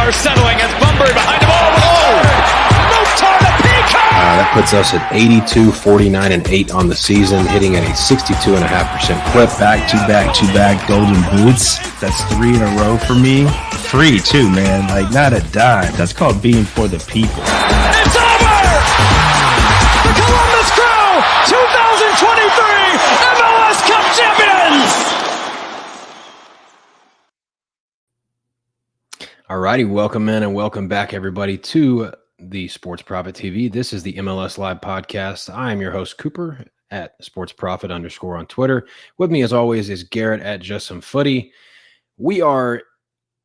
Fire settling as Bunbury behind the ball with that puts us at 82, 49, and 8 on the season, hitting at a 62.5% clip. Back-to-back golden boots. That's 3 in a row for me. 3 too, man. Like, not a dime. That's called being for the people. It's over! The Columbus Crew, 2023 MLS Cup champions! All righty, welcome in and welcome back, everybody, to the Sports Prophet TV. This is the MLS Live podcast. I am your host, Cooper, at SportsProphet_ on Twitter. With me, as always, is Garrett at Just Some Footy. We are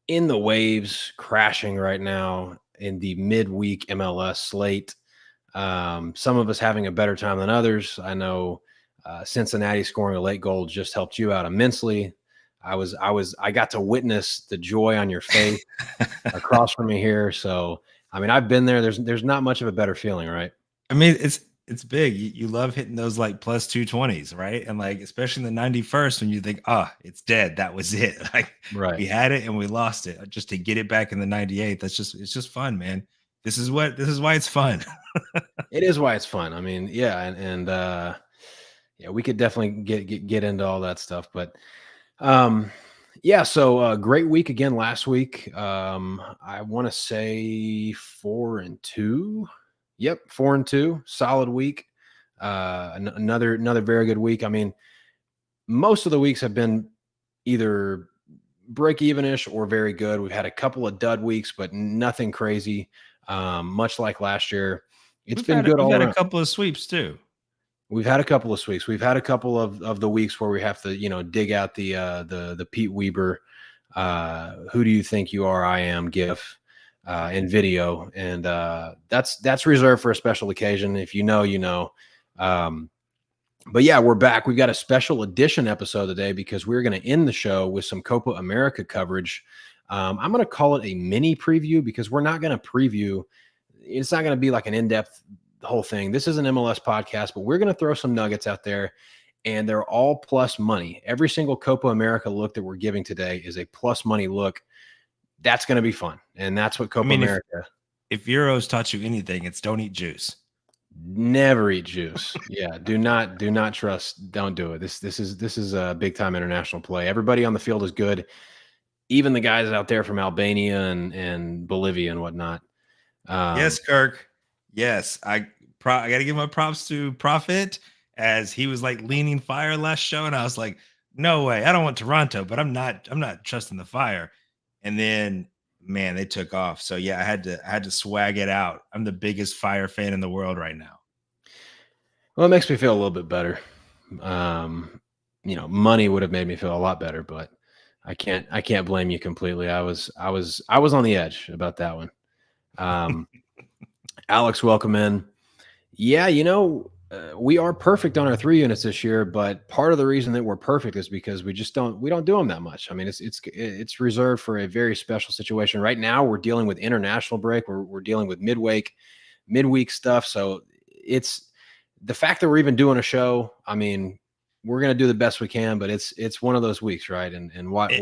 in the waves, crashing right now in the midweek MLS slate. Some of us having a better time than others. I know Cincinnati scoring a late goal just helped you out immensely. I got to witness the joy on your face across from me here. So, I mean, I've been there. There's not much of a better feeling, right? I mean, it's big. You love hitting those like plus 220s, right? And like, especially in the 91st, when you think, it's dead. That was it. Like, right. We had it and we lost it. Just to get it back in the 98. It's just fun, man. This is why it's fun. It is why it's fun. I mean, yeah, and yeah, we could definitely get into all that stuff, but yeah, so great week again last week. I want to say 4-2. Yep, 4-2. Solid week. Another very good week. I mean, most of the weeks have been either break even-ish or very good. We've had a couple of dud weeks, but nothing crazy. Much like last year. We've been good all around. We've had a couple of sweeps too. We've had a couple of sweeps. We've had a couple of the weeks where we have to, dig out the Pete Weber, who do you think you are? I am GIF in video, and that's reserved for a special occasion. If you know, you know. But yeah, we're back. We've got a special edition episode today because we're going to end the show with some Copa America coverage. I'm going to call it a mini preview because we're not going to preview. It's not going to be like an in-depth whole thing. This is an MLS podcast, but we're going to throw some nuggets out there, and they're all plus money. Every single Copa America look that we're giving today is a plus money look. That's going to be fun, and that's what Copa America. If Euros taught you anything, it's don't eat juice. Never eat juice. Yeah, do not trust. Don't do it. This is a big time international play. Everybody on the field is good, even the guys out there from Albania and Bolivia and whatnot. Yes, Kirk. Yes, I got to give my props to Prophet, as he was like leaning fire last show, and I was like, no way, I don't want Toronto, but I'm not trusting the Fire. And then, man, they took off. So yeah, I had to swag it out. I'm the biggest Fire fan in the world right now. Well, it makes me feel a little bit better. Money would have made me feel a lot better, but I can't blame you completely. I was on the edge about that one. Alex, welcome in. Yeah, we are perfect on our 3 units this year, but part of the reason that we're perfect is because we don't do them that much. I mean, it's reserved for a very special situation. Right now, we're dealing with international break. We're dealing with midweek stuff. So it's the fact that we're even doing a show. I mean, we're gonna do the best we can, but it's one of those weeks, right? And watch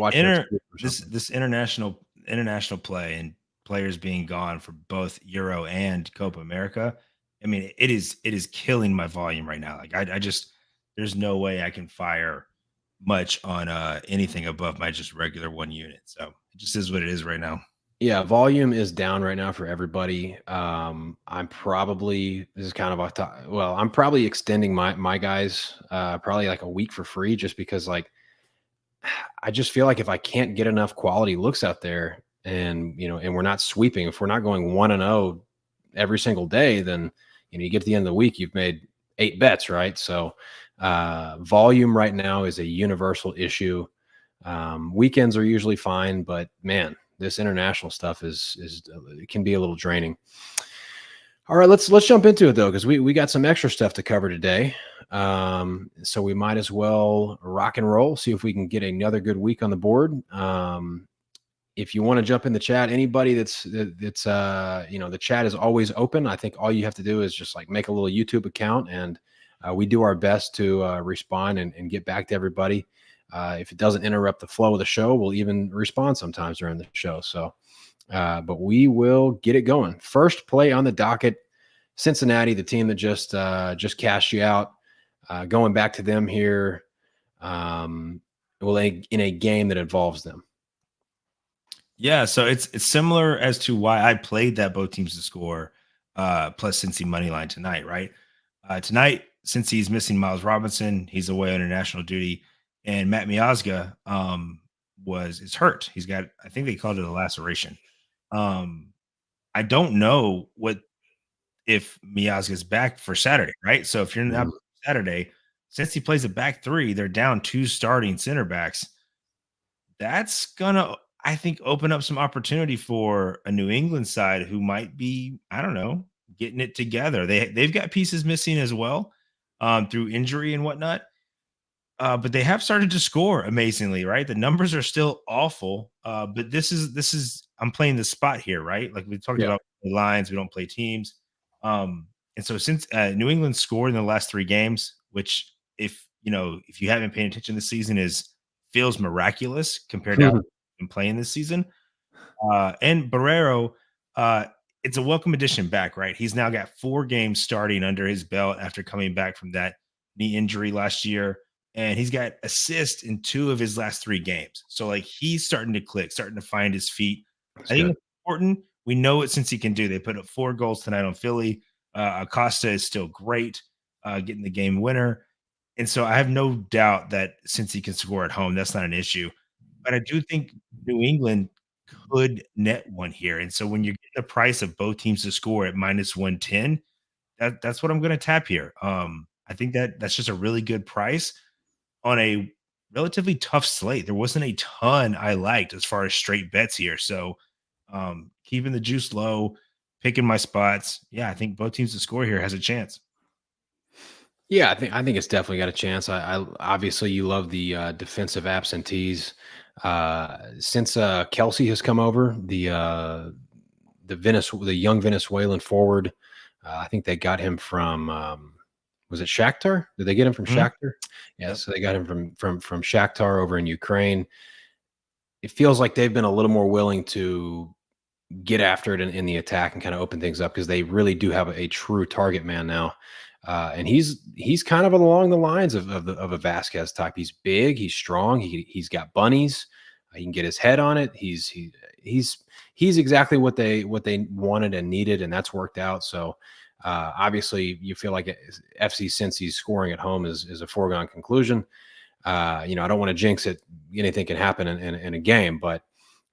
this international play and players being gone for both Euro and Copa America. I mean, it is killing my volume right now. Like I just, there's no way I can fire much on anything above my just regular 1 unit. So it just is what it is right now. Yeah, volume is down right now for everybody. I'm probably extending my guys probably like a week for free, just because like I just feel like if I can't get enough quality looks out there, and we're not sweeping, if we're not going 1-0 every single day, then you get to the end of the week, you've made 8 bets, right? So volume right now is a universal issue. Weekends are usually fine, but man, this international stuff it can be a little draining. All right, let's jump into it though, because we got some extra stuff to cover today. So we might as well rock and roll, see if we can get another good week on the board. If you want to jump in the chat, anybody that's the chat is always open. I think all you have to do is just like make a little YouTube account, and we do our best to respond and get back to everybody. If it doesn't interrupt the flow of the show, we'll even respond sometimes during the show. So But we will get it going. First play on the docket, Cincinnati, the team that just cashed you out. Going back to them here, in a game that involves them. Yeah, so it's similar as to why I played that both teams to score plus Cincy money line tonight, right? Tonight, since he's missing Miles Robinson, he's away on international duty, and Matt Miazga is hurt. He's got, I think they called it a laceration. I don't know if Miazga's back for Saturday, right? So if you're not Saturday, since he plays a back three, they're down 2 starting center backs. That's gonna, I think, open up some opportunity for a New England side who might be, I don't know, getting it together. They've got pieces missing as well through injury and whatnot. But they have started to score amazingly, right? The numbers are still awful, but this is I'm playing the spot here, right? Like we talked about the lines, we don't play teams, and so since New England scored in the last 3 games, which if you haven't paid attention this season, feels miraculous compared to how they've been playing this season. And Barrero, it's a welcome addition back, right? He's now got 4 games starting under his belt after coming back from that knee injury last year. And he's got assists in 2 of his last 3 games. So like he's starting to click, starting to find his feet. I think it's important. We know it since he can do. They put up 4 goals tonight on Philly. Acosta is still great, getting the game winner. And so I have no doubt that since he can score at home, that's not an issue. But I do think New England could net one here. And so when you're getting the price of both teams to score at -110, that's what I'm going to tap here. I think that's just a really good price on a relatively tough slate. There wasn't a ton I liked as far as straight bets here. So keeping the juice low, picking my spots. Yeah, I think both teams to score here has a chance. Yeah, I think it's definitely got a chance. I obviously you love the defensive absentees. Since Kelsey has come over, the young Venezuelan forward, I think they got him from was it Shakhtar? Did they get him from Shakhtar? Yeah, Yep. so they got him from Shakhtar over in Ukraine. It feels like they've been a little more willing to get after it in the attack and kind of open things up because they really do have a true target man now. And he's kind of along the lines of a Vasquez type. He's big, he's strong, he's got bunnies, he can get his head on it. He's exactly what they wanted and needed, and that's worked out. So obviously, you feel like FC Cincy's scoring at home is a foregone conclusion. I don't want to jinx it. Anything can happen in a game, but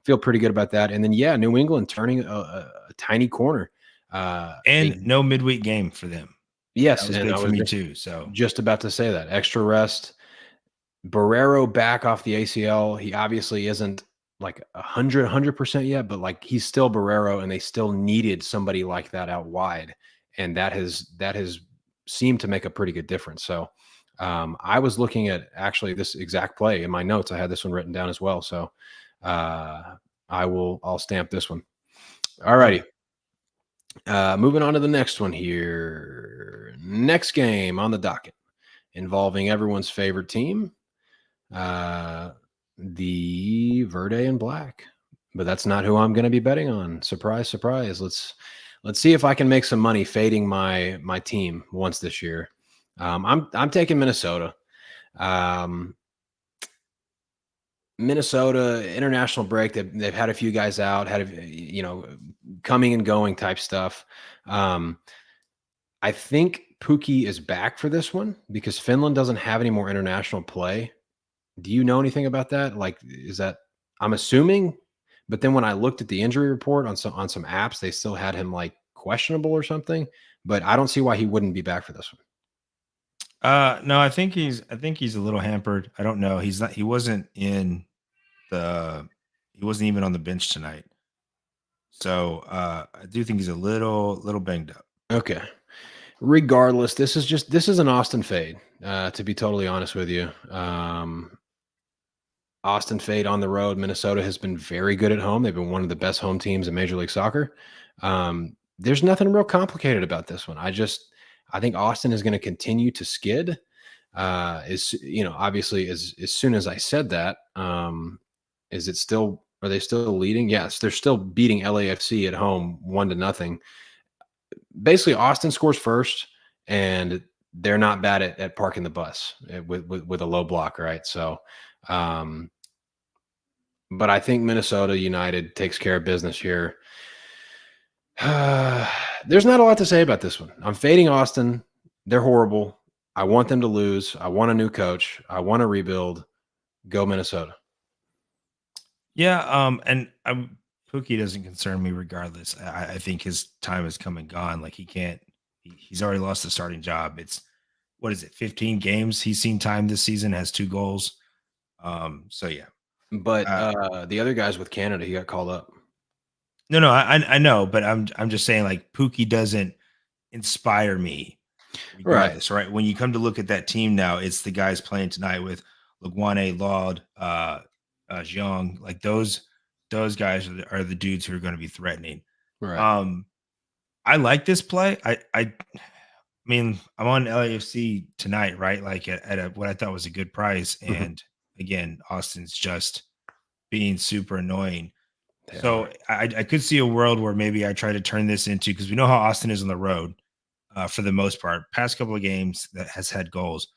feel pretty good about that. And then, New England turning a tiny corner. And no midweek game for them. Yes, that was and big I for was me too. So just about to say that extra rest. Barrero back off the ACL. He obviously isn't like 100% yet, but like he's still Barrero, and they still needed somebody like that out wide, and that has seemed to make a pretty good difference. So I was looking at actually this exact play in my notes. I had this one written down as well. So I'll stamp this one. All righty. Moving on to the next one here. Next game on the docket involving everyone's favorite team, the Verde and Black. But that's not who I'm going to be betting on. Surprise, surprise. Let's see if I can make some money fading my team once this year. I'm taking Minnesota. Minnesota international break. They've had a few guys out, coming and going type stuff. I think Pookie is back for this one because Finland doesn't have any more international play. Do you know anything about that? Like, is that, I'm assuming, but then when I looked at the injury report on some apps, they still had him like questionable or something, but I don't see why he wouldn't be back for this one. No, I think he's a little hampered. I don't know. He wasn't even on the bench tonight. So I do think he's a little banged up. Okay. Regardless, this is an Austin fade, to be totally honest with you. Austin fade on the road. Minnesota has been very good at home. They've been one of the best home teams in Major League Soccer. There's nothing real complicated about this one. I think Austin is going to continue to skid. Obviously as soon as I said that, is it still Are they still leading? Yes, they're still beating LAFC at home 1-0. Basically, Austin scores first, and they're not bad at parking the bus with a low block, right? So, um, but I think Minnesota United takes care of business here. There's not a lot to say about this one. I'm fading Austin. They're horrible. I want them to lose. I want a new coach. I want to rebuild. Go Minnesota. Yeah, and Pookie doesn't concern me regardless. I think his time has come and gone. Like he's already lost the starting job. It's what is it, 15 games he's seen time this season, has 2 goals. So yeah. But the other guys with Canada, he got called up. No, I know, but I'm just saying like Pookie doesn't inspire me regardless, right? When you come to look at that team now, it's the guys playing tonight with Leguane, Laud, Jeong, like those guys are the dudes who are going to be threatening. Right. I like this play. I mean, I'm on LAFC tonight, right? Like at what I thought was a good price, and again, Austin's just being super annoying. So I could see a world where maybe I try to turn this into, because we know how Austin is on the road for the most part. Past couple of games that has had goals,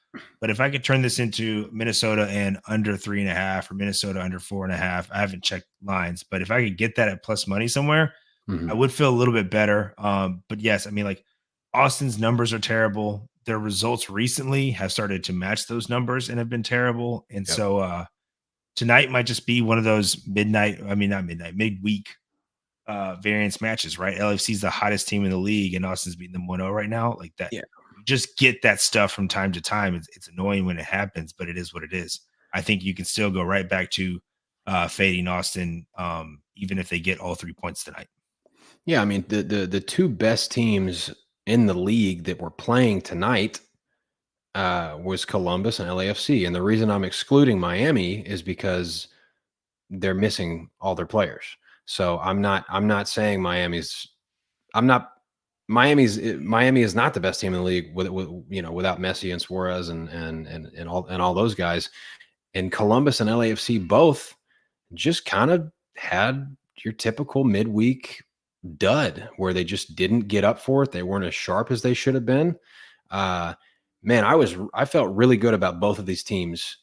but if I could turn this into Minnesota and under 3.5 or Minnesota under 4.5, I haven't checked lines, but if I could get that at plus money somewhere, I would feel a little bit better. But yes, I mean, like Austin's numbers are terrible. Their results recently have started to match those numbers and have been terrible, and so tonight might just be one of those midweek variance matches, right? LFC is the hottest team in the league, and Austin's beating them 1-0 right now. Like that, Yeah. You just get that stuff from time to time. It's annoying when it happens, but it is what it is. I think you can still go right back to fading Austin, even if they get all 3 points tonight. Yeah, I mean the two best teams in the league that were playing tonight was Columbus and LAFC, and the reason I'm excluding Miami is because they're missing all their players. So I'm not saying Miami is not the best team in the league with without Messi and Suarez and all those guys. And Columbus and LAFC both just kind of had your typical midweek dud where they just didn't get up for it. They weren't as sharp as they should have been. Man, I felt really good about both of these teams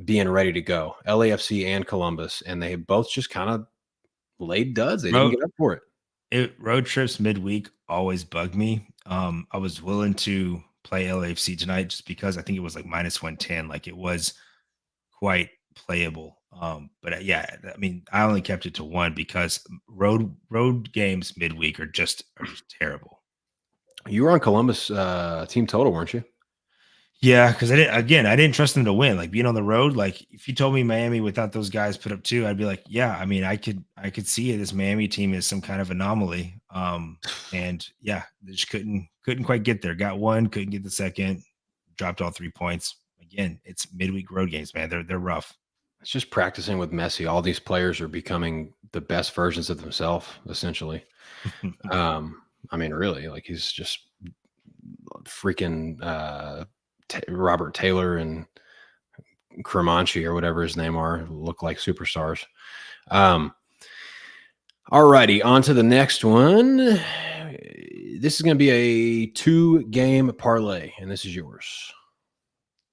being ready to go, LAFC and Columbus, and they both just kind of laid duds. They didn't get up for it. Road trips midweek always bug me. I was willing to play LAFC tonight just because I think it was like minus 110. Like it was quite playable. But yeah, I mean, I only kept it to 1 because road games midweek are just terrible. You were on Columbus team total, weren't you? Yeah, because I didn't trust them to win. Like being on the road, like if you told me Miami without those guys put up 2, I'd be like, yeah, I mean, I could see it. This Miami team is some kind of anomaly. And yeah, they just couldn't quite get there. Got 1, couldn't get the second, dropped all 3 points. Again, it's midweek road games, man. They're rough. It's just practicing with Messi. All these players are becoming the best versions of themselves, essentially. I mean, really, like he's just freaking Robert Taylor and Cremonchi or whatever his name are look like superstars. Alrighty, on to the next one. This is going to be a 2-game parlay, and this is yours.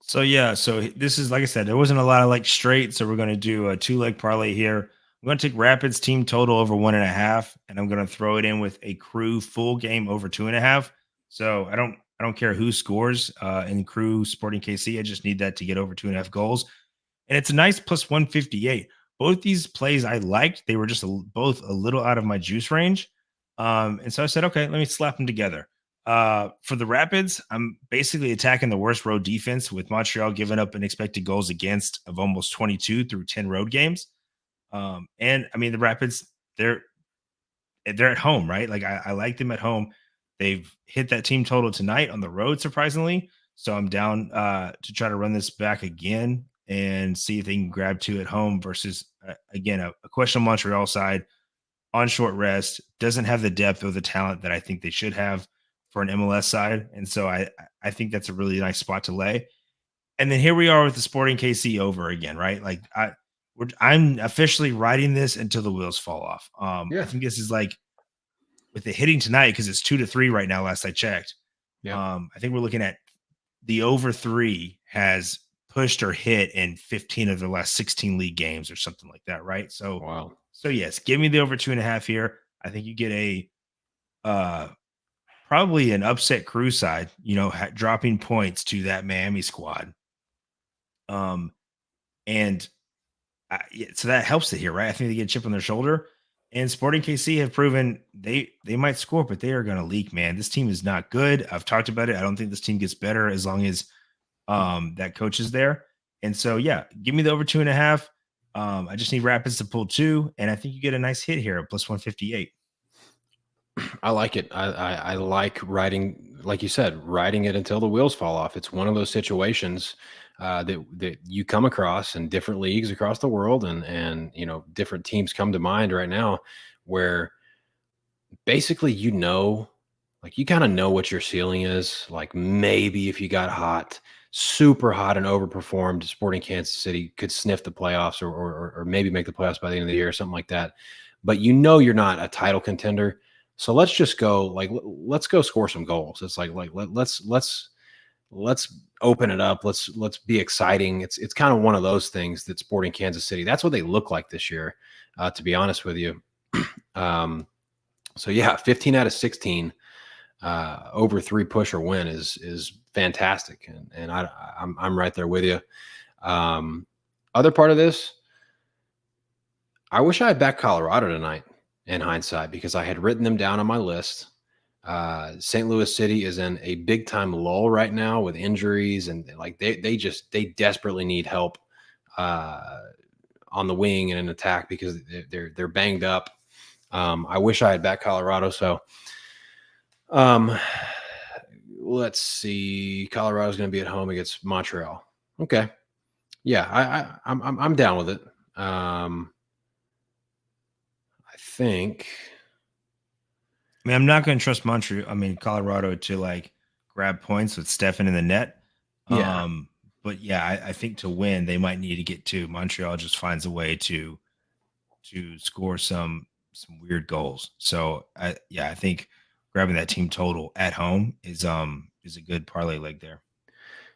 So this is, like I said, there wasn't a lot of like straight, so we're going to do a 2-leg parlay here. I'm going to take Rapids team total over 1.5, and I'm going to throw it in with a Crew full game over 2.5. So I don't care who scores in Crew Sporting KC. I just need that to get over 2.5 goals, and it's a nice plus 158. Both these plays I liked. They were just both a little out of my juice range, and so I said, okay, let me slap them together. For the Rapids, I'm basically attacking the worst road defense with Montreal giving up an expected goals against of almost 22 through 10 road games. And I mean, the Rapids, they're at home, right? Like I like them at home. They've hit that team total tonight on the road, surprisingly. So I'm down to try to run this back again and see if they can grab 2 at home versus, again, a question on Montreal side on short rest, doesn't have the depth or the talent that I think they should have for an MLS side. And so I think that's a really nice spot to lay. And then here we are with the Sporting KC over again, right? Like I'm officially riding this until the wheels fall off. Yeah. I think this is like with the hitting tonight because it's 2-3 right now. Last I checked. Yeah. I think we're looking at the over 3 has pushed or hit in 15 of the last 16 league games or something like that, right? Wow. So yes, give me the over 2.5 here. I think you get a probably an upset crew side, dropping points to that Miami squad. And yeah, so that helps it here, right? I think they get a chip on their shoulder. And Sporting KC have proven they might score, but they are going to leak, man. This team is not good. I've talked about it. I don't think this team gets better as long as that coach is there. And so, yeah, give me the over 2.5. I just need Rapids to pull 2, and I think you get a nice hit here at plus 158. I like it. I like riding, like you said, riding it until the wheels fall off. It's one of those situations that you come across in different leagues across the world, and different teams come to mind right now, where basically like you kind of know what your ceiling is. Like maybe if you got hot, super hot and overperformed, Sporting Kansas City could sniff the playoffs or maybe make the playoffs by the end of the year or something like that. But you're not a title contender. So let's just go, like, let's go score some goals. It's like let's open it up. Let's be exciting. It's kind of one of those things that Sporting Kansas City, that's what they look like this year, to be honest with you. So yeah, 15 out of 16 over 3 push or win is fantastic. And I'm right there with you. Other part of this, I wish I had backed Colorado tonight in hindsight, because I had written them down on my list. St. Louis City is in a big time lull right now with injuries, and like they desperately need help on the wing and in attack because they're banged up. I wish I had backed Colorado. So let's see. Colorado's going to be at home against Montreal. Okay. Yeah, I'm down with it. I think. I mean, I'm not going to trust Colorado to like grab points with Stefan in the net. Yeah. But yeah, I think to win, they might need to get 2. Montreal just finds a way to score some weird goals. So I think grabbing that team total at home is a good parlay leg there.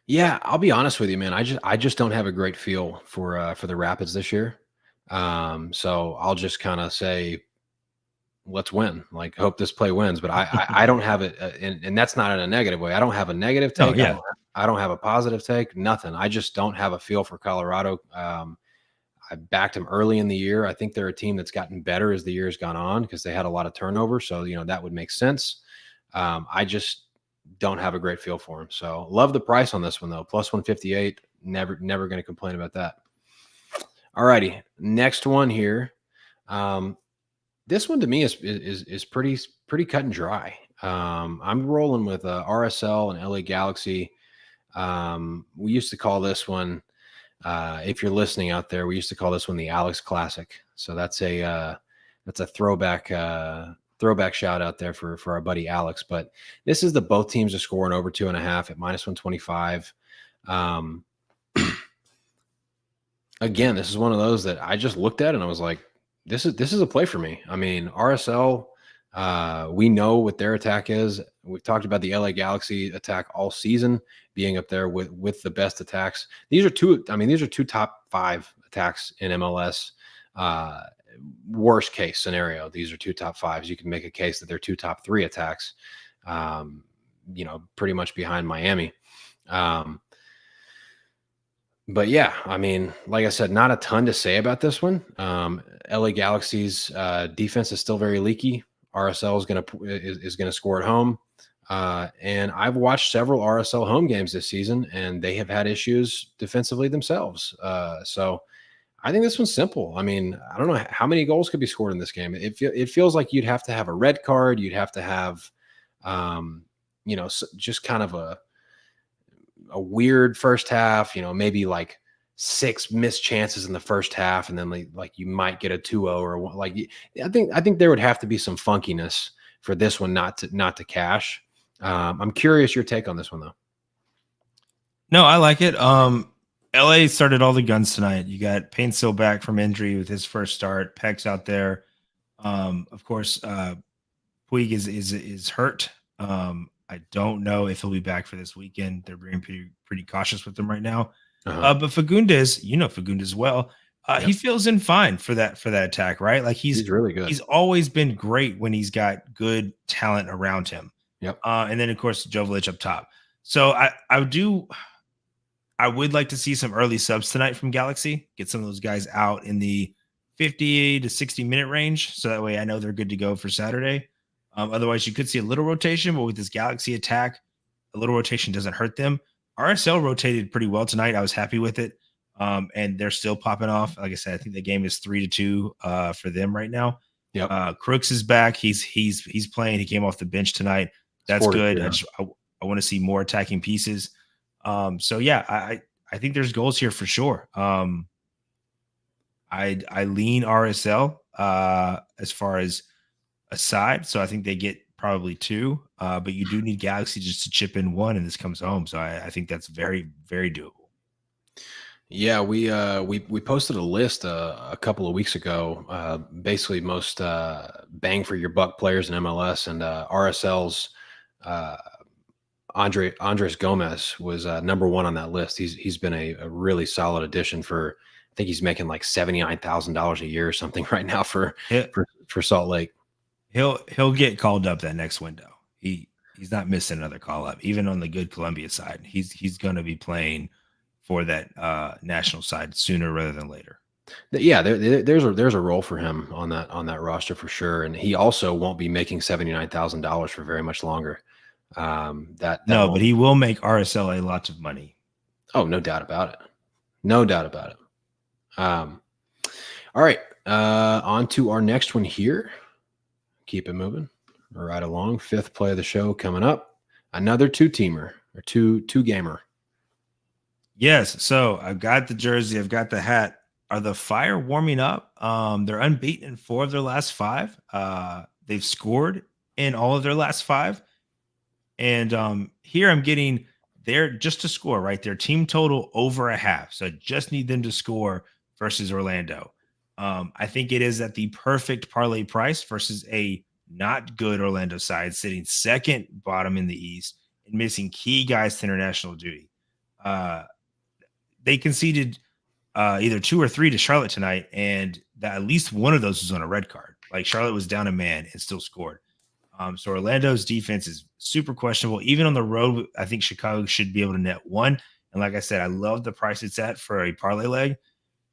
Yeah, I'll be honest with you, man. I just don't have a great feel for the Rapids this year. So I'll just kind of say, let's win. Like, hope this play wins. But I don't have it, and that's not in a negative way. I don't have a negative take. Oh, yeah. I don't have a positive take. Nothing. I just don't have a feel for Colorado. I backed them early in the year. I think they're a team that's gotten better as the year's gone on because they had a lot of turnover. So that would make sense. I just don't have a great feel for them. So love the price on this one though. Plus 158. Never going to complain about that. All righty. Next one here. This one to me is pretty cut and dry. I'm rolling with RSL and LA Galaxy. We used to call this one, if you're listening out there, we used to call this one the Alex Classic. So that's a throwback shout out there for our buddy Alex. But this is both teams are scoring over 2.5 at minus 125. Again, this is one of those that I just looked at and I was like, this is a play for me. I mean, RSL, we know what their attack is. We've talked about the LA Galaxy attack all season being up there with the best attacks. These are two top 5 attacks in MLS. Worst case scenario, these are 2 top 5s. You can make a case that they're 2 top 3 attacks, pretty much behind Miami. But yeah, I mean, like I said, not a ton to say about this one. LA Galaxy's defense is still very leaky. RSL is gonna score at home, and I've watched several RSL home games this season, and they have had issues defensively themselves. So I think this one's simple. I mean, I don't know how many goals could be scored in this game. It feels like you'd have to have a red card. You'd have to have, just kind of a weird first half, maybe like 6 missed chances in the first half. And then like you might get a 2-0 or like, I think there would have to be some funkiness for this one not to cash. I'm curious your take on this one though. No, I like it. LA LA started all the guns tonight. You got Payne still back from injury with his first start. Peck's out there. Of course, Puig is hurt. I don't know if he'll be back for this weekend. They're being pretty cautious with him right now. But Fagundes, Fagundes well. He fills in fine for that attack, right? Like he's really good. He's always been great when he's got good talent around him. Yep. And then of course Jovic up top. So I would like to see some early subs tonight from Galaxy. Get some of those guys out in the 50 to 60 minute range, so that way I know they're good to go for Saturday. Otherwise, you could see a little rotation, but with this Galaxy attack, a little rotation doesn't hurt them. RSL rotated pretty well tonight. I was happy with it. And they're still popping off. Like I said, I think the game is 3-2 for them right now. Yep. Crooks is back. He's playing. He came off the bench tonight. That's good. Yeah. I want to see more attacking pieces. So yeah, I think there's goals here for sure. I lean RSL as far as a side, so I think they get probably 2. But you do need Galaxy just to chip in 1, and this comes home. So I think that's very, very doable. Yeah, we posted a list a couple of weeks ago, basically most bang for your buck players in MLS, and RSL's Andres Gomez was number 1 on that list. He's been a really solid addition for. I think he's making like $79,000 a year or something right now for Salt Lake. He'll get called up that next window. He's not missing another call up, even on the good Columbia side. He's going to be playing for that national side sooner rather than later. Yeah, there's a role for him on that roster for sure, and he also won't be making $79,000 for very much longer. But he will make RSL a lot of money. Oh, no doubt about it. No doubt about it. All right, on to our next one here. Keep it moving right along. 5th play of the show coming up. Another 2-teamer or two gamer. Yes. So I've got the jersey. I've got the hat. Are the Fire warming up? They're unbeaten in 4 of their last 5. They've scored in all of their last 5. And here I'm getting their just to score, right? Their team total over a half. So I just need them to score versus Orlando. I think it is at the perfect parlay price versus a not good Orlando side sitting second bottom in the East and missing key guys to international duty. They conceded either 2 or 3 to Charlotte tonight, and at least one of those was on a red card. Like Charlotte was down a man and still scored. So Orlando's defense is super questionable. Even on the road, I think Chicago should be able to net 1. And like I said, I love the price it's at for a parlay leg.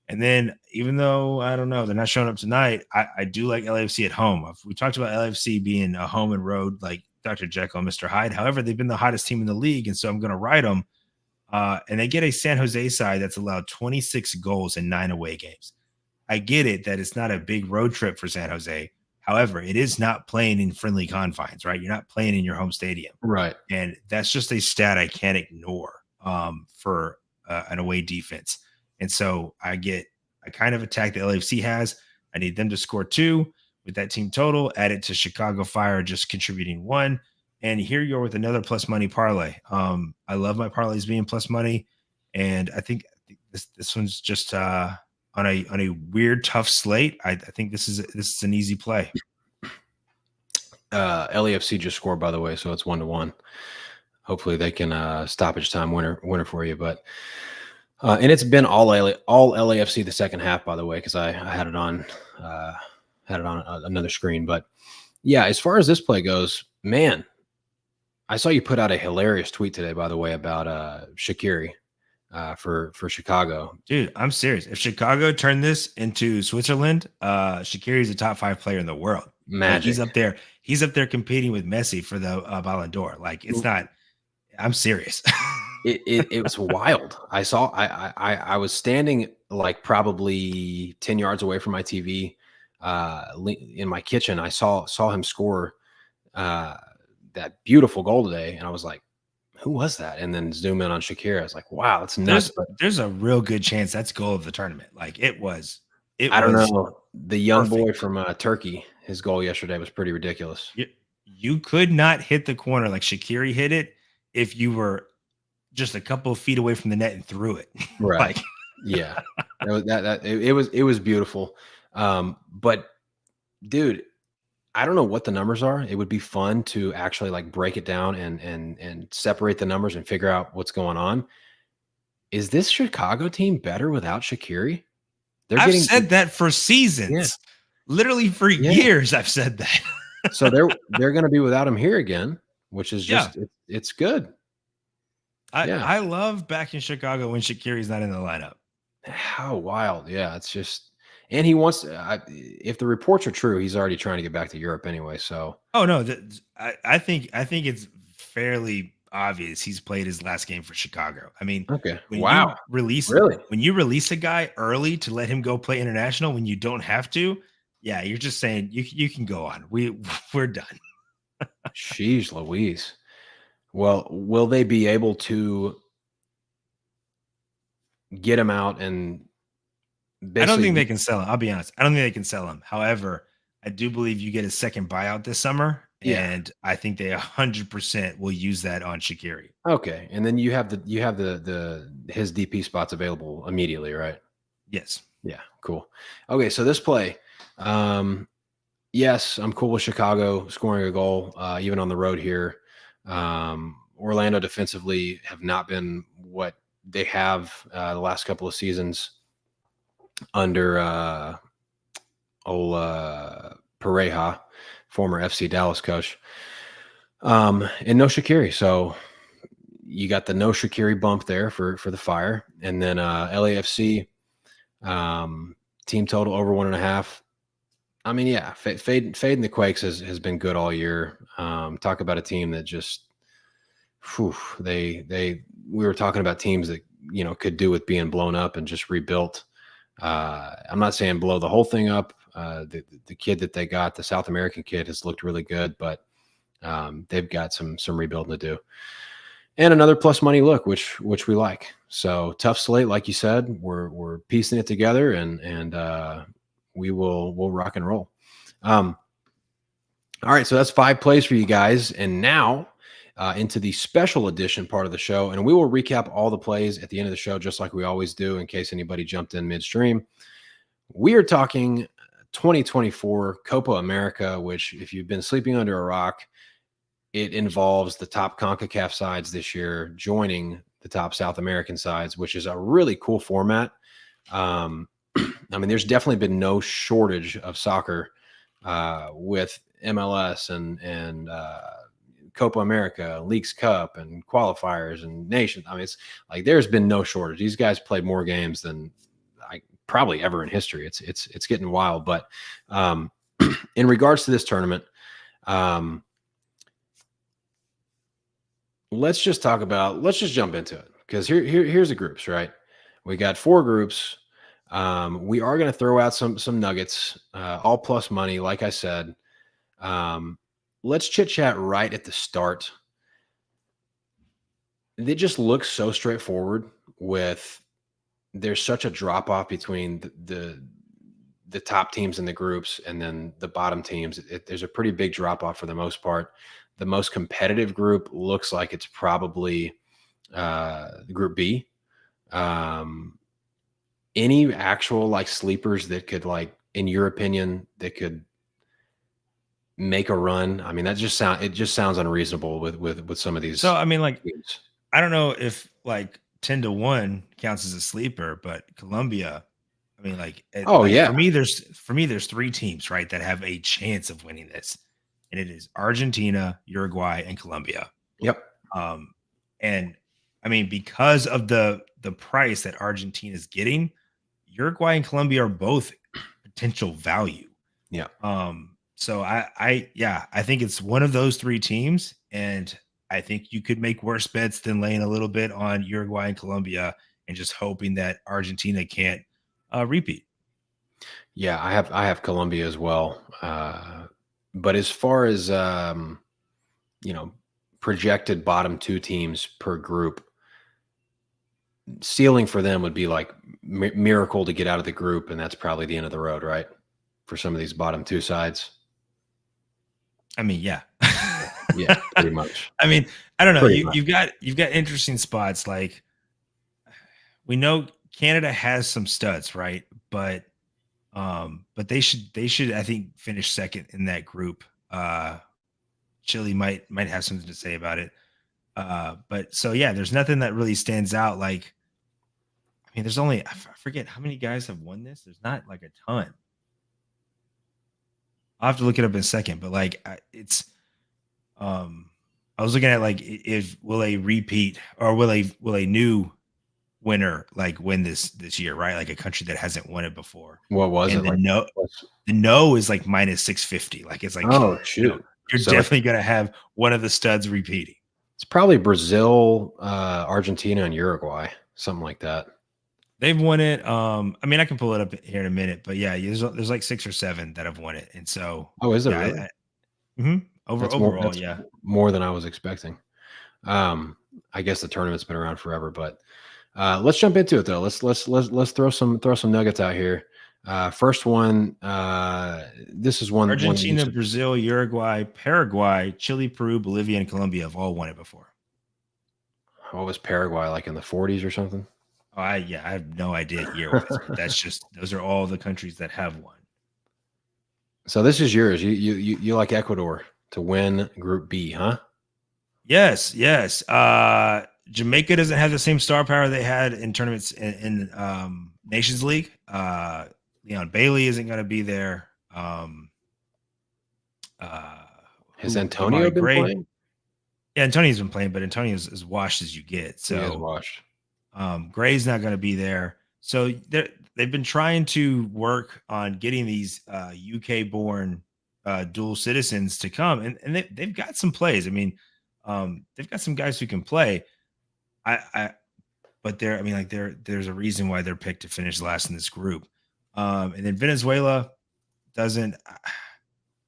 And then even though, I don't know, they're not showing up tonight, I do like LAFC at home. We talked about LAFC being a home and road like Dr. Jekyll and Mr. Hyde. However, they've been the hottest team in the league, and so I'm going to ride them. And they get a San Jose side that's allowed 26 goals in 9 away games. I get it that it's not a big road trip for San Jose. However, it is not playing in friendly confines, right? You're not playing in your home stadium. Right. And that's just a stat I can't ignore for an away defense. And so I kind of attack the LAFC has. I need them to score 2 with that team total, add it to Chicago Fire just contributing 1. And here you're with another plus money parlay. I love my parlays being plus money. And I think this one's just on a weird, tough slate. I think this is an easy play. LAFC just scored, by the way, so it's 1-1. Hopefully they can stoppage time winner for you. But and it's been all LAFC the second half, by the way, because I had it on another screen. But yeah, as far as this play goes, man, I saw you put out a hilarious tweet today, by the way, about Shaqiri for Chicago. Dude, I'm serious. If Chicago turned this into Switzerland, Shaqiri is a top 5 player in the world. Magic. Like he's up there competing with Messi for the Ballon d'Or. Like it's not. I'm serious. It was wild. I was standing like probably 10 yards away from my TV in my kitchen. I saw him score that beautiful goal today, and I was like, who was that? And then zoom in on Shaqiri. I was like, wow, that's nuts. There's a real good chance that's goal of the tournament. Like it was. I don't know. The young boy from Turkey, his goal yesterday was pretty ridiculous. You could not hit the corner like Shaqiri hit it if you were just a couple of feet away from the net and threw it. Right. Yeah. It was beautiful. But dude, I don't know what the numbers are. It would be fun to actually like break it down and separate the numbers and figure out what's going on. Is this Chicago team better without Shaqiri? I've said that for seasons. Yeah. Literally for years I've said that. So they're going to be without him here again, which is just it's good. I love back in Chicago when Shaqiri's not in the lineup. How wild. Yeah, it's just and he wants if the reports are true, he's already trying to get back to Europe anyway, so. Oh no, I think it's fairly obvious he's played his last game for Chicago. I mean, okay. When wow. you release Really? when you release a guy early to let him go play international when you don't have to, yeah, you're just saying you can go on. We're done. Jeez Louise. Well, will they be able to get him out and basically? I don't think they can sell him. I'll be honest. I don't think they can sell him. However, I do believe you get a second buyout this summer. Yeah. And I think they 100% will use that on Shaqiri. Okay. And then you have his DP spots available immediately, right? Yes. Yeah, cool. Okay, so this play. Yes, I'm cool with Chicago scoring a goal, even on the road here. Orlando defensively have not been what they have the last couple of seasons under Pareja, former FC Dallas coach. And no Shaqiri. So you got the no Shaqiri bump there for the Fire. And then LAFC team total over 1.5. I mean, yeah, fading the Quakes has been good all year. Talk about a team that just we were talking about teams that, you know, could do with being blown up and just rebuilt. I'm not saying blow the whole thing up. The kid that they got, the South American kid, has looked really good, but they've got some rebuilding to do. And another plus money look, which we like. So tough slate, like you said. We're piecing it together, and we'll rock and roll. All right, so that's 5 plays for you guys, and now into the special edition part of the show, and we will recap all the plays at the end of the show, just like we always do, in case anybody jumped in midstream. We are talking 2024 Copa America, which, if you've been sleeping under a rock, it involves the top CONCACAF sides this year joining the top South American sides, which is a really cool format. I mean, there's definitely been no shortage of soccer with MLS and Copa America, Leagues Cup, and qualifiers and nations. I mean, it's like there's been no shortage. These guys played more games than probably ever in history. It's getting wild. But in regards to this tournament, let's just jump into it, because here's the groups, right? We got 4 groups. We are going to throw out some nuggets, all plus money, like I said. Let's chit chat right at the start. It just looks so straightforward. There's such a drop off between the top teams in the groups and then the bottom teams. There's a pretty big drop off for the most part. The most competitive group looks like it's probably Group B. Any actual like sleepers that could, like, in your opinion, that could make a run? I mean, it just sounds unreasonable with some of these. So, I mean, like, teams. I don't know if like 10-1 counts as a sleeper, but Colombia, I mean, like, yeah. For me, there's 3 teams, right, that have a chance of winning this. And it is Argentina, Uruguay, and Colombia. Yep. And I mean, because of the price that Argentina is getting, Uruguay and Colombia are both potential value. Yeah. So I think it's one of those 3 teams, and I think you could make worse bets than laying a little bit on Uruguay and Colombia and just hoping that Argentina can't repeat. Yeah, I have Colombia as well. But as far as projected bottom 2 teams per group, ceiling for them would be like miracle to get out of the group, and that's probably the end of the road, right? For some of these bottom 2 sides. I mean, yeah. Yeah, pretty much. I mean, I don't know. Pretty much. You've got interesting spots. Like we know Canada has some studs, right? But they should I think finish second in that group. Chile might have something to say about it. But so yeah, there's nothing that really stands out. Like, I mean, there's only I forget how many guys have won this. There's not like a ton. I'll have to look it up in a second, but like it's I was looking at like if will a repeat or will a new winner like win this year, right? Like a country that hasn't won it before. What was And it like? the no is like minus 650. Like it's like, Oh shoot. You're So definitely gonna have one of the studs repeating. it's probably Brazil, Argentina, and Uruguay, something like that. They've won it. I mean, I can pull it up here in a minute, but yeah, there's like 6 or 7 that have won it, and so is it yeah, really? overall, That's yeah, more than I was expecting. I guess the tournament's been around forever, but let's jump into it though. Let's throw some nuggets out here. First one, this is one Argentina, Brazil, Uruguay, Paraguay, Chile, Peru, Bolivia, and Colombia have all won it before. What was Paraguay like in the 40s or something? Oh, I have no idea year-wise, but that's just those are all the countries that have won. So this is yours. You like Ecuador to win Group B, huh? Yes. Jamaica doesn't have the same star power they had in tournaments in Nations League. Leon Bailey isn't going to be there. Has Antonio been playing? Yeah, Antonio's been playing, but Antonio's as washed as you get. So he is washed. Gray's not going to be there. So they've been trying to work on getting these UK-born dual citizens to come, and they've got some plays. I mean, they've got some guys who can play. But there's a reason why they're picked to finish last in this group. And then Venezuela doesn't.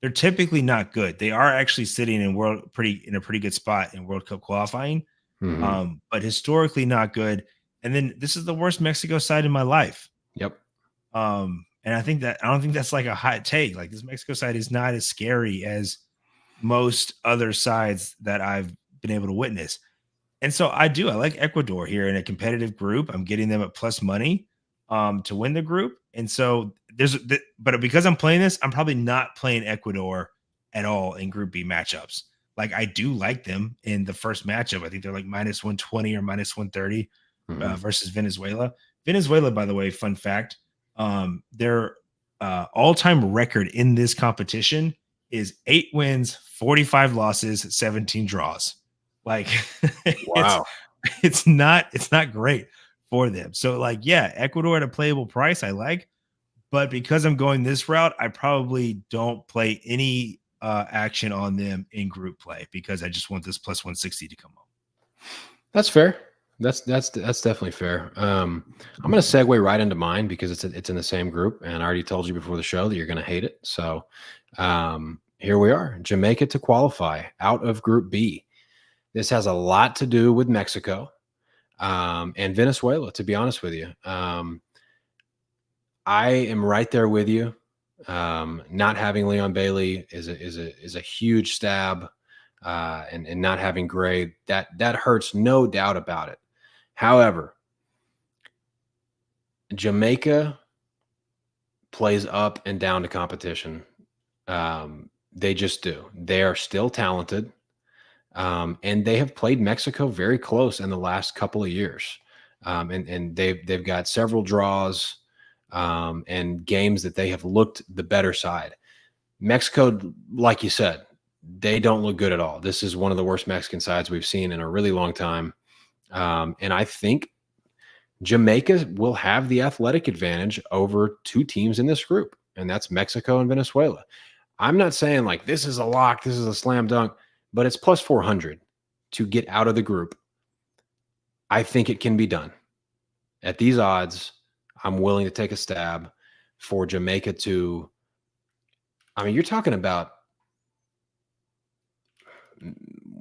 They're typically not good. They are actually sitting in a pretty good spot in World Cup qualifying, but historically not good. And then this is the worst Mexico side in my life. Yep. And I don't think that's like a hot take. Like this Mexico side is not as scary as most other sides that I've been able to witness. And so I like Ecuador here in a competitive group. I'm getting them at plus money to win the group. And so but because I'm playing this, I'm probably not playing Ecuador at all in Group B matchups. Like I do like them in the first matchup. I think they're like minus 120 or minus 130 versus Venezuela. Venezuela, by the way, fun fact, their all-time record in this competition is 8 wins, 45 losses, 17 draws. Like wow. it's not great for them. So like, yeah, Ecuador at a playable price I like, but because I'm going this route, I probably don't play any action on them in group play because I just want this plus 160 to come home. That's fair. That's definitely fair. I'm going to segue right into mine because it's in the same group, and I already told you before the show that you're going to hate it. So here we are, Jamaica to qualify out of Group B. This has a lot to do with Mexico and Venezuela, to be honest with you. I am right there with you. Not having Leon Bailey is a huge stab, and not having Gray that hurts, no doubt about it. However, Jamaica plays up and down to competition. They just do. They are still talented. And they have played Mexico very close in the last couple of years. And they've got several draws and games that they have looked the better side. Mexico, like you said, they don't look good at all. This is one of the worst Mexican sides we've seen in a really long time. And I think Jamaica will have the athletic advantage over 2 teams in this group, and that's Mexico and Venezuela. I'm not saying like this is a lock, this is a slam dunk, but it's plus 400 to get out of the group. I think it can be done. At these odds, I'm willing to take a stab for Jamaica to, I mean, you're talking about,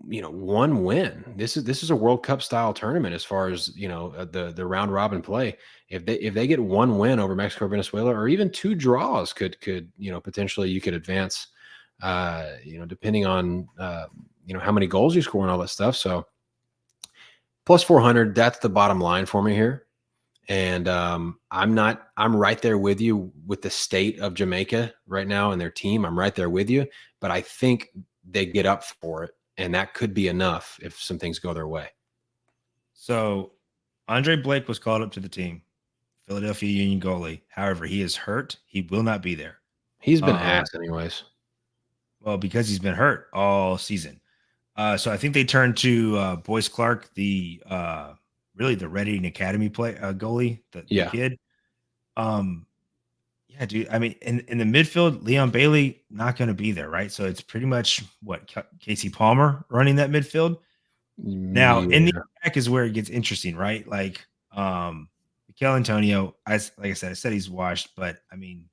one win. This is a World Cup style tournament as far as, the round robin play. If they get 1 win over Mexico or Venezuela, or even 2 draws could potentially you could advance, depending on, how many goals you score and all that stuff. So plus 400, that's the bottom line for me here. And I'm right there with you with the state of Jamaica right now and their team. I'm right there with you, but I think they get up for it, and that could be enough if some things go their way. So Andre Blake was called up to the team, Philadelphia Union goalie. However, he is hurt. He will not be there. He's been asked anyways. Well, because he's been hurt all season. So I think they turned to Boyce Clark, the really the Reading Academy goalie, the kid. Yeah, dude. I mean, in the midfield, Leon Bailey not going to be there, right? So it's pretty much what Casey Palmer running that midfield. Now, in the attack is where it gets interesting, right? Like, Mikel Antonio, like I said he's washed, but I mean,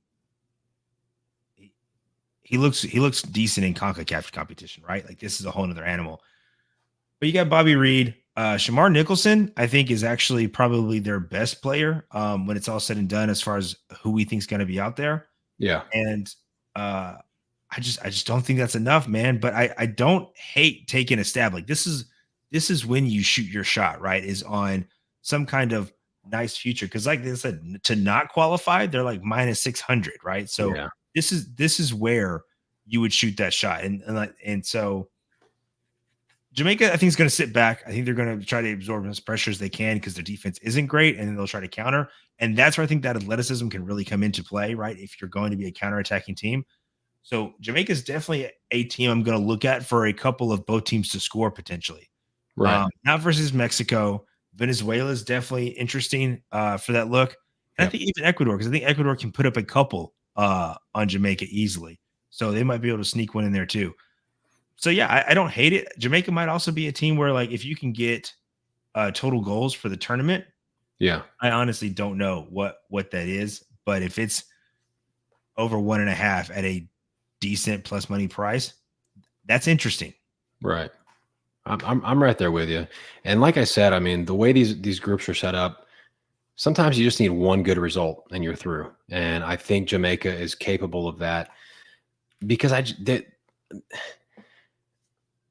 he looks decent in CONCACAF competition, right? Like, this is a whole nother animal. But you got Bobby Reed. Shamar Nicholson, I think, is actually probably their best player when it's all said and done as far as who we think is going to be out there. Yeah. And I just don't think that's enough, man. But I don't hate taking a stab. Like, this is when you shoot your shot, right? Is on some kind of nice future. Because like they said, to not qualify, they're like minus 600, right? So this is where you would shoot that shot. And so Jamaica, I think, is going to sit back. I think they're going to try to absorb as pressure as they can because their defense isn't great, and then they'll try to counter. And that's where I think that athleticism can really come into play, right? If you're going to be a counterattacking team. So Jamaica is definitely a team I'm going to look at for a couple of both teams to score potentially. Right. Not versus Mexico. Venezuela is definitely interesting for that look. And I think even Ecuador, because I think Ecuador can put up a couple on Jamaica easily. So they might be able to sneak one in there too. So, yeah, I don't hate it. Jamaica might also be a team where, like, if you can get total goals for the tournament, I honestly don't know what that is. But if it's over 1.5 at a decent plus money price, that's interesting. Right. I'm right there with you. And like I said, I mean, the way these groups are set up, sometimes you just need one good result and you're through. And I think Jamaica is capable of that because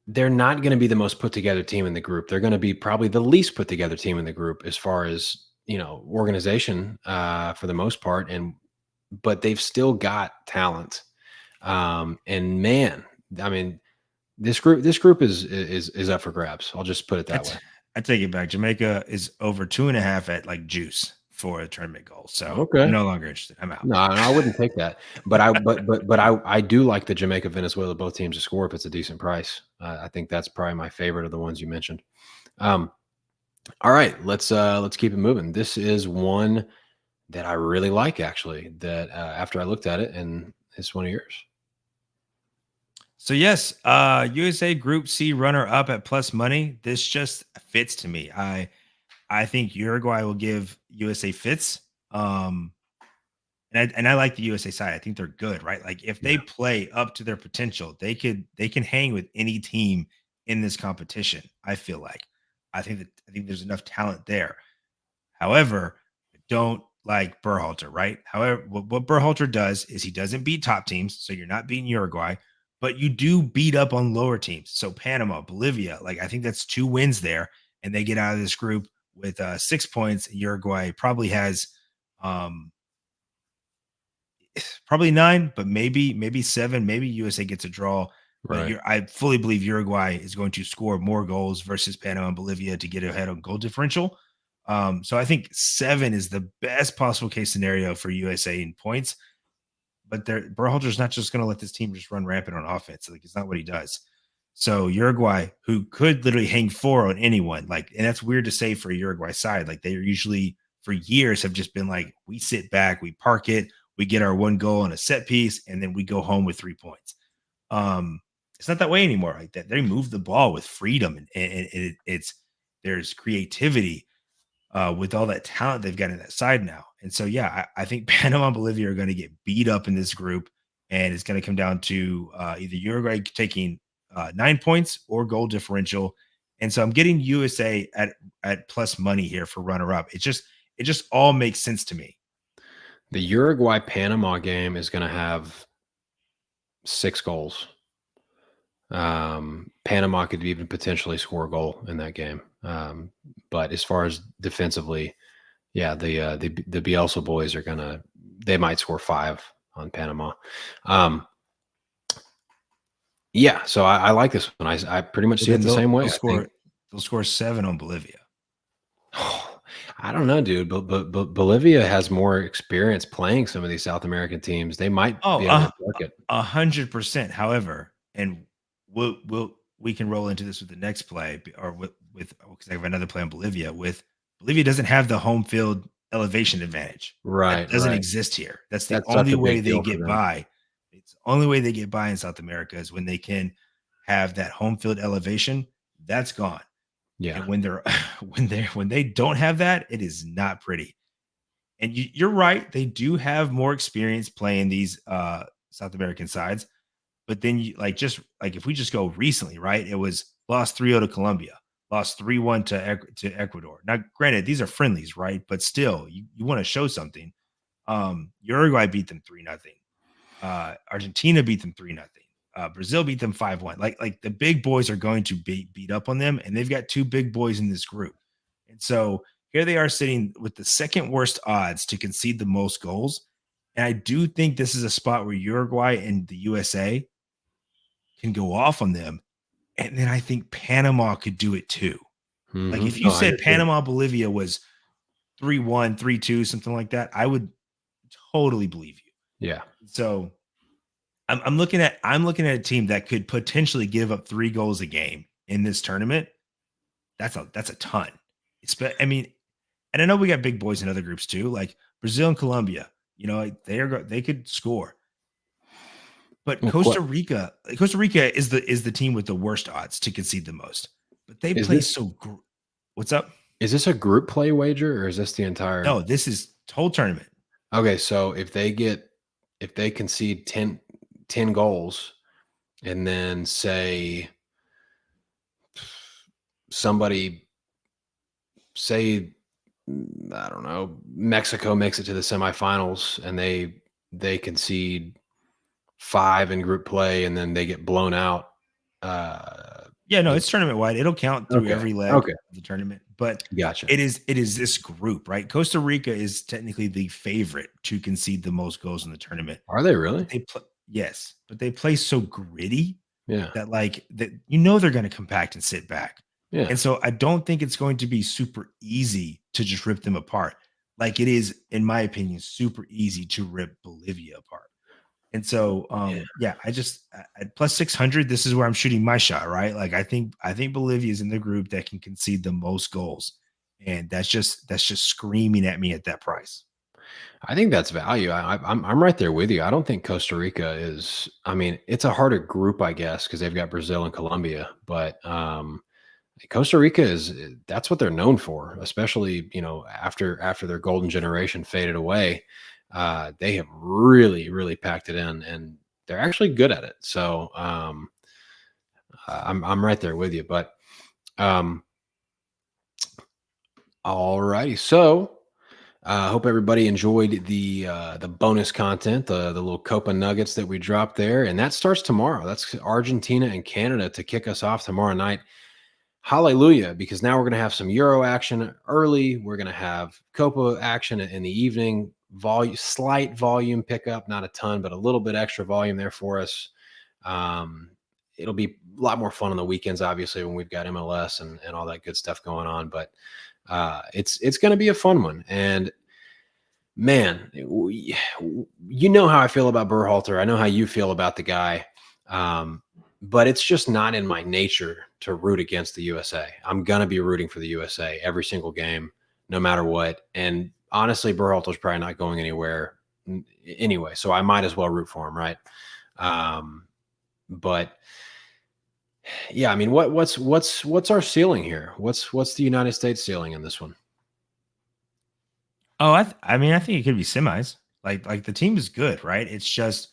they're not going to be the most put together team in the group. They're going to be probably the least put together team in the group as far as, organization for the most part. But they've still got talent. And man, I mean, this group is up for grabs. I'll just put it that way. I take it back. Jamaica is over 2.5 at like juice for a tournament goal. So okay. I'm no longer interested. I'm out. No, I wouldn't take that. But I do like the Jamaica Venezuela both teams to score if it's a decent price. I think that's probably my favorite of the ones you mentioned. All right, let's keep it moving. This is one that I really like actually. That after I looked at it, and it's one of yours. So yes, USA Group C runner up at plus money. This just fits to me. I think Uruguay will give USA fits. And I like the USA side. I think they're good, right? Like if they play up to their potential, they can hang with any team in this competition. I feel like I think there's enough talent there. However, I don't like Berhalter, right? However, what Berhalter does is he doesn't beat top teams, so you're not beating Uruguay, but you do beat up on lower teams. So Panama, Bolivia, like I think that's 2 wins there, and they get out of this group with 6 points. Uruguay probably has probably 9, but maybe 7. Maybe USA gets a draw. Right. But I fully believe Uruguay is going to score more goals versus Panama and Bolivia to get ahead on goal differential. So I think 7 is the best possible case scenario for USA in points. But Berhalter's not just going to let this team just run rampant on offense. Like it's not what he does. So Uruguay, who could literally hang 4 on anyone, like, and that's weird to say for a Uruguay side. Like they are usually for years have just been like, we sit back, we park it, we get our 1 goal on a set piece, and then we go home with 3 points. It's not that way anymore. Like that, they move the ball with freedom, and there's creativity with all that talent they've got in that side now. And so, yeah, I think Panama and Bolivia are going to get beat up in this group, and it's going to come down to either Uruguay taking 9 points or goal differential. And so I'm getting USA at plus money here for runner up. It just all makes sense to me. The Uruguay Panama game is going to have 6 goals. Panama could even potentially score a goal in that game. But as far as defensively, yeah, the Bielsa boys they might score 5 on Panama. Yeah, so I like this one. I pretty much see it the same way. They'll score 7 on Bolivia. I don't know, dude, but Bolivia has more experience playing some of these South American teams. They might be able to work it. 100%. However, and we can roll into this with the next play, or because I have another play on Bolivia. Bolivia doesn't have the home field elevation advantage. Right, That doesn't right. exist here. That's the That's such only a way big they deal for get them. by. It's the only way they get by in South America is when they can have that home field elevation. That's gone. Yeah. And when they don't have that, it is not pretty. And you're right, they do have more experience playing these South American sides. But then if we just go recently, right? It was lost 3-0 to Colombia, lost 3-1 to Ecuador. Now, granted, these are friendlies, right? But still, you want to show something. Uruguay beat them 3-0. Argentina beat them 3-0. Brazil beat them 5-1. Like the big boys are going to beat up on them, and they've got 2 big boys in this group. And so here they are sitting with the second worst odds to concede the most goals. And I do think this is a spot where Uruguay and the USA can go off on them. And then I think Panama could do it too. Like if you said Panama, Bolivia was 3-1, 3-2, something like that, I would totally believe you. Yeah. So I'm looking at a team that could potentially give up 3 goals a game in this tournament. That's a ton. I mean, and I know we got big boys in other groups too, like Brazil and Colombia. They could score. But Costa Rica is the team with the worst odds to concede the most. But they play What's up? Is this a group play wager or is this the entire? No, this is whole tournament. Okay, so if they concede 10 goals and then say I don't know, Mexico makes it to the semifinals and they concede 5 in group play and then they get blown out. It's tournament wide. It'll count through every leg of the tournament. But gotcha. It is this group, right? Costa Rica is technically the favorite to concede the most goals in the tournament. Are they really? Yes, but they play so gritty that they're going to compact and sit back. Yeah. And so I don't think it's going to be super easy to just rip them apart. Like it is, in my opinion, super easy to rip Bolivia apart. And so, I just at plus 600, this is where I'm shooting my shot, right? Like I think Bolivia is in the group that can concede the most goals, and that's just screaming at me at that price. I think that's value. I'm right there with you. I don't think Costa Rica is. I mean, it's a harder group, I guess, because they've got Brazil and Colombia, but Costa Rica that's what they're known for, especially after their golden generation faded away. They have really, really packed it in, and they're actually good at it. So I'm right there with you. But all righty. So hope everybody enjoyed the bonus content, the little Copa nuggets that we dropped there, and that starts tomorrow. That's Argentina and Canada to kick us off tomorrow night. Hallelujah, because now we're going to have some Euro action early. We're going to have Copa action in the evening. Slight volume pickup, not a ton, but a little bit extra volume there for us. It'll be a lot more fun on the weekends, obviously, when we've got MLS and all that good stuff going on. But it's going to be a fun one. And man, you know how I feel about Berhalter. I know how you feel about the guy. But it's just not in my nature to root against the USA. I'm going to be rooting for the USA every single game, no matter what. And honestly, Berhalter's probably not going anywhere anyway, so I might as well root for him, right? But yeah, I mean, what's our ceiling here? What's the United States ceiling in this one? Oh, I mean, I think it could be semis. Like the team is good, right? It's just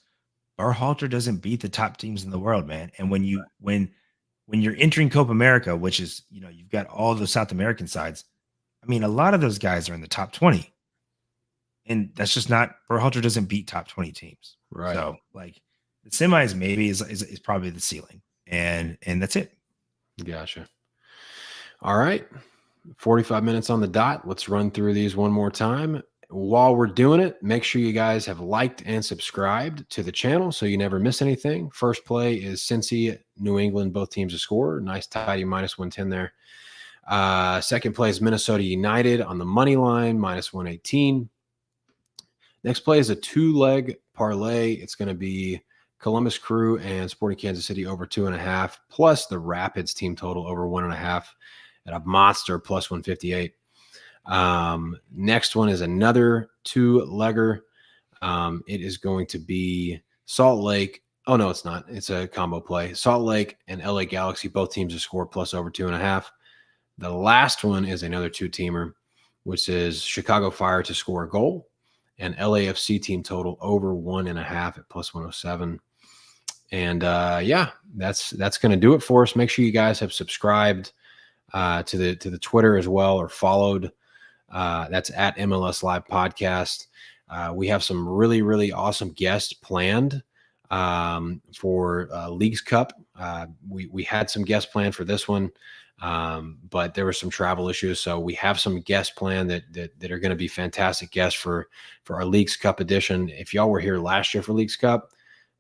Berhalter doesn't beat the top teams in the world, man. And when you're entering Copa America, which is, you've got all the South American sides, I mean, a lot of those guys are in the top 20. And that's just not, Berhalter doesn't beat top 20 teams. Right. So like the semis maybe is probably the ceiling. and that's it. Gotcha. All right. 45 minutes on the dot. Let's run through these one more time. While we're doing it, make sure you guys have liked and subscribed to the channel so you never miss anything. First play is Cincy, New England, both teams to score. Nice tidy -110 there. Second play is Minnesota United on the money line, -118. Next play is a 2-leg parlay. It's going to be Columbus Crew and Sporting Kansas City over 2.5, plus the Rapids team total over 1.5 at a monster +158. Next one is another 2-legger. It is going to be Salt Lake. Oh, no, it's not. It's a combo play. Salt Lake and LA Galaxy, both teams to score plus over 2.5. The last one is another 2-teamer, which is Chicago Fire to score a goal and LAFC team total over 1.5 at +107. And yeah, that's going to do it for us. Make sure you guys have subscribed to the Twitter as well, or followed. That's at MLS Live Podcast. We have some really, really awesome guests planned for Leagues Cup. We had some guests planned for this one, but there were some travel issues. So we have some guests planned that are going to be fantastic guests for our Leagues Cup edition. If y'all were here last year for Leagues Cup,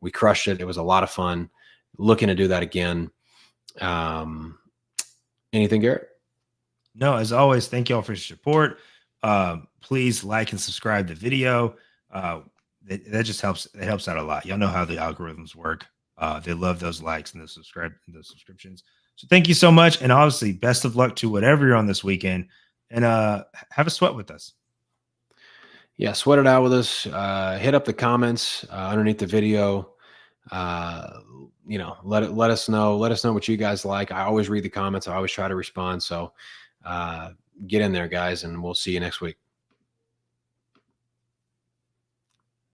we crushed it. It was a lot of fun. Looking to do that again. Anything, Garrett? No, as always, thank y'all for your support. Please like and subscribe the video. That just helps. It helps out a lot. Y'all know how the algorithms work. They love those likes and those subscriptions. So thank you so much. And obviously, best of luck to whatever you're on this weekend. And have a sweat with us. Yeah, sweat it out with us. Hit up the comments underneath the video. Let us know. Let us know what you guys like. I always read the comments. I always try to respond. So get in there, guys, and we'll see you next week.